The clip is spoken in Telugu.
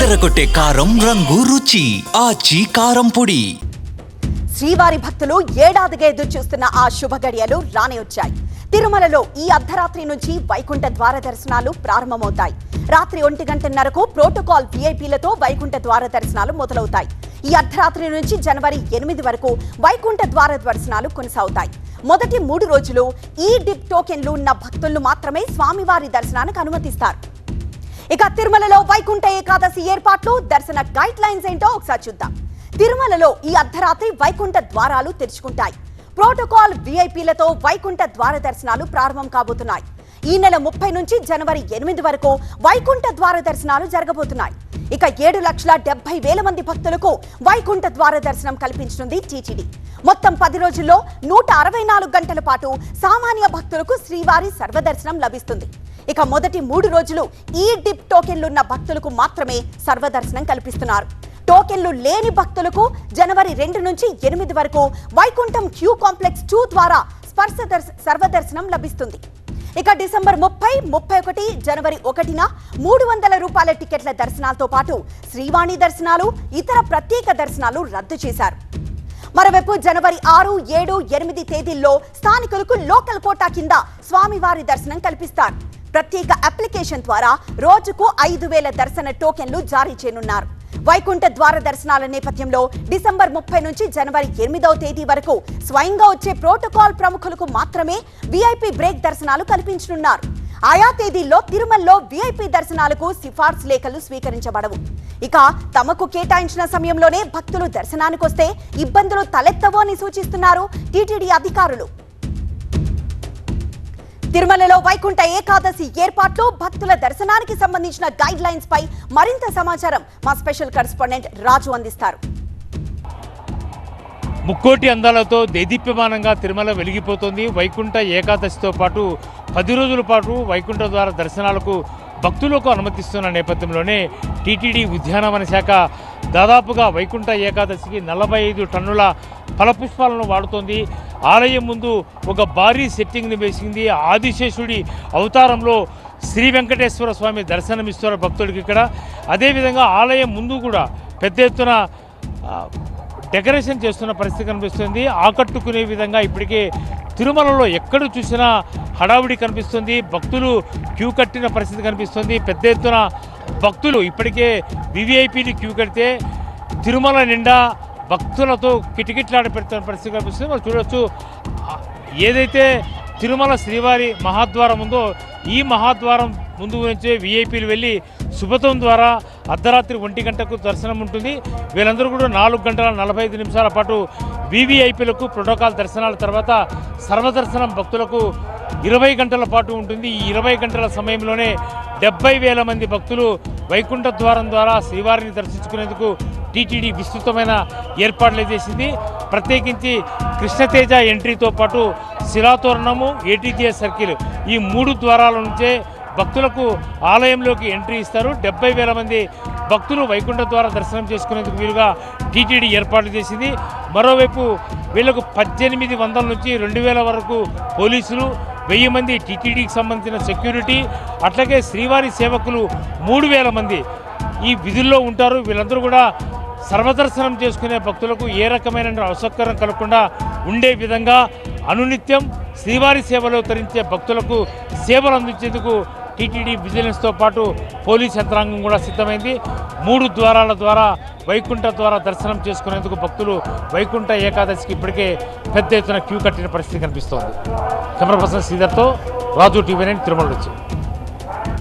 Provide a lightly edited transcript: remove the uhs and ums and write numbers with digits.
అదరగొట్టే కారం రంగు రుచి ఆచి కారం పొడి. శ్రీవారి భక్తులు ఏడాదిగా ఎదురు చూస్తున్న ఆ శుభ గడియలు రానే వచ్చాయి. తిరుమలలో ఈ అర్ధరాత్రి నుంచి వైకుంఠ ద్వార దర్శనాలు ప్రారంభమవుతాయి. రాత్రి 1:30కు ప్రోటోకాల్ విఐపీలతో వైకుంఠ ద్వార దర్శనాలు మొదలవుతాయి. ఈ అర్ధరాత్రి నుంచి జనవరి 8 వరకు వైకుంఠ ద్వార దర్శనాలు కొనసాగుతాయి. మొదటి 3 రోజులు ఈ డిప్ టోకెన్లు ఉన్న భక్తులను మాత్రమే స్వామివారి దర్శనానికి అనుమతిస్తారు. ఇక తిరుమలలో వైకుంఠ ఏకాదశి ఏర్పాట్లు, దర్శన గైడ్ లైన్స్ ఏంటో ఒకసారి చూద్దాం. తిరుమలలో ఈ అర్ధరాత్రి వైకుంఠ ద్వారాలు తెరుచుకుంటాయి. ప్రోటోకాల్ విఐపీలతో వైకుంఠ ద్వార దర్శనాలు ప్రారంభం కాబోతున్నాయి. ఈ నెల 30 నుంచి జనవరి 8 వరకు వైకుంఠ ద్వార దర్శనాలు జరగబోతున్నాయి. ఇక 7,70,000 మంది భక్తులకు వైకుంఠ ద్వార దర్శనం కల్పించనుంది టీటీడీ. మొత్తం 10 రోజుల్లో 164 గంటల పాటు సామాన్య భక్తులకు శ్రీవారి సర్వదర్శనం లభిస్తుంది. ఇక మొదటి 3 రోజులు ఈ డిప్ టోకెన్లున్న భక్తులకు మాత్రమే సర్వదర్శనం కల్పిస్తున్నారు. టోకెన్లు లేని భక్తులకు జనవరి 2 నుంచి 8 వరకు వైకుంఠం క్యూ కాంప్లెక్స్ 2 ద్వారా సర్వదర్శనం లభిస్తుంది. ఇక డిసెంబర్ 30, 31, జనవరి 1న 300 రూపాయల టికెట్ల దర్శనాలతో పాటు శ్రీవాణి దర్శనాలు, ఇతర ప్రత్యేక దర్శనాలు రద్దు చేశారు. మరోవైపు జనవరి 6, 7, 8 తేదీల్లో స్థానికులకు లోకల్ కోటా కింద స్వామివారి దర్శనం కల్పిస్తారు. ప్రత్యేక అప్లికేషన్ ద్వారా రోజుకు 5,000 దర్శన టోకెన్లు జారీ చేయనున్నారు. వైకుంఠ ద్వార దర్శనాల నేపథ్యంలో డిసెంబర్ 30 నుంచి జనవరి 8వ తేదీ వరకు స్వయంగా వచ్చే ప్రోటోకాల్ ప్రముఖులకు మాత్రమే విఐపి బ్రేక్ దర్శనాలు కల్పించనున్నారు. ఆయా తేదీల్లో తిరుమలలో విఐపి దర్శనాలకు సిఫార్సు లేఖలు స్వీకరించబడవు. ఇక తమకు కేటాయించిన సమయంలోనే భక్తులు దర్శనానికి వస్తే ఇబ్బందులు తలెత్తవో అని సూచిస్తున్నారు టీటీడీ అధికారులు. తిరుమలలో వైకుంఠ ఏకాదశి ఏర్పాట్లు, భక్తుల దర్శనానికి సంబంధించిన గైడ్ లైన్స్ పై మరింత సమాచారం మా స్పెషల్ కరెస్పాండెంట్ రాజు అందిస్తారు. ముక్కోటి అందాలతో దేదీప్యమానంగా తిరుమల వెలిగిపోతుంది. వైకుంఠ ఏకాదశితో పాటు 10 రోజుల పాటు వైకుంఠ ద్వార దర్శనాలకు భక్తులకు అనుమతిస్తున్న నేపథ్యంలోనే టీటీడీ ఉద్యానవన శాఖ దాదాపుగా వైకుంఠ ఏకాదశికి 45 టన్నుల ఫలపుష్పాలను వాడుతోంది. ఆలయం ముందు ఒక భారీ సెట్టింగ్ని వేసింది. ఆదిశేషుడి అవతారంలో శ్రీ వెంకటేశ్వర స్వామి దర్శనమిస్తున్నారు భక్తుడికి ఇక్కడ. అదేవిధంగా ఆలయం ముందు కూడా పెద్ద ఎత్తున డెకరేషన్ చేస్తున్న పరిస్థితి కనిపిస్తుంది. ఆకట్టుకునే విధంగా ఇప్పటికే తిరుమలలో ఎక్కడ చూసినా హడావుడి కనిపిస్తుంది. భక్తులు క్యూ కట్టిన పరిస్థితి కనిపిస్తుంది. పెద్ద ఎత్తున భక్తులు ఇప్పటికే వివిఐపీలు క్యూ కడితే తిరుమల నిండా భక్తులతో కిటకిటలాడ పెడుతున్న పరిస్థితి కనిపిస్తుంది. మనం చూడవచ్చు, ఏదైతే తిరుమల శ్రీవారి మహాద్వారం ఉందో ఈ మహాద్వారం ముందు నుంచే విఐపీలు వెళ్ళి శుభతం ద్వారా అర్ధరాత్రి 1 గంటకు దర్శనం ఉంటుంది. వీళ్ళందరూ కూడా 4 గంటల 45 నిమిషాల పాటు వివిఐపీలకు ప్రోటోకాల్ దర్శనాల తర్వాత సర్వదర్శనం భక్తులకు 20 గంటల పాటు ఉంటుంది. ఈ 20 గంటల సమయంలోనే 70,000 మంది భక్తులు వైకుంఠ ద్వారం ద్వారా శ్రీవారిని దర్శించుకునేందుకు టీటీడీ విస్తృతమైన ఏర్పాట్లు చేసింది. ప్రత్యేకించి కృష్ణతేజ ఎంట్రీతో పాటు శిలాతోరణము, ఏటీజీఎస్ సర్కిల్ ఈ 3 ద్వారాల నుంచే భక్తులకు ఆలయంలోకి ఎంట్రీ ఇస్తారు. 70,000 మంది భక్తులు వైకుంఠ ద్వారా దర్శనం చేసుకునేందుకు వీలుగా టీటీడీ ఏర్పాట్లు చేసింది. మరోవైపు వీళ్లకు 1800 నుంచి 2,000 వరకు పోలీసులు, 1000 మంది టీటీడీకి సంబంధించిన సెక్యూరిటీ, అట్లాగే శ్రీవారి సేవకులు 3,000 మంది ఈ విధుల్లో ఉంటారు. వీళ్ళందరూ కూడా సర్వదర్శనం చేసుకునే భక్తులకు ఏ రకమైన అసౌకర్యం కలగకుండా ఉండే విధంగా అనునిత్యం శ్రీవారి సేవలో తరించే భక్తులకు సేవలు అందించేందుకు టీటీడీ విజిలెన్స్తో పాటు పోలీస్ యంత్రాంగం కూడా సిద్ధమైంది. 3 ద్వారాల ద్వారా వైకుంఠ ద్వారా దర్శనం చేసుకునేందుకు భక్తులు వైకుంఠ ఏకాదశికి ఇప్పటికే పెద్ద ఎత్తున క్యూ కట్టిన పరిస్థితి కనిపిస్తోంది. కెమెరా పర్సన్ శ్రీధర్తో రాజు, TV9 తిరుమల నుంచి.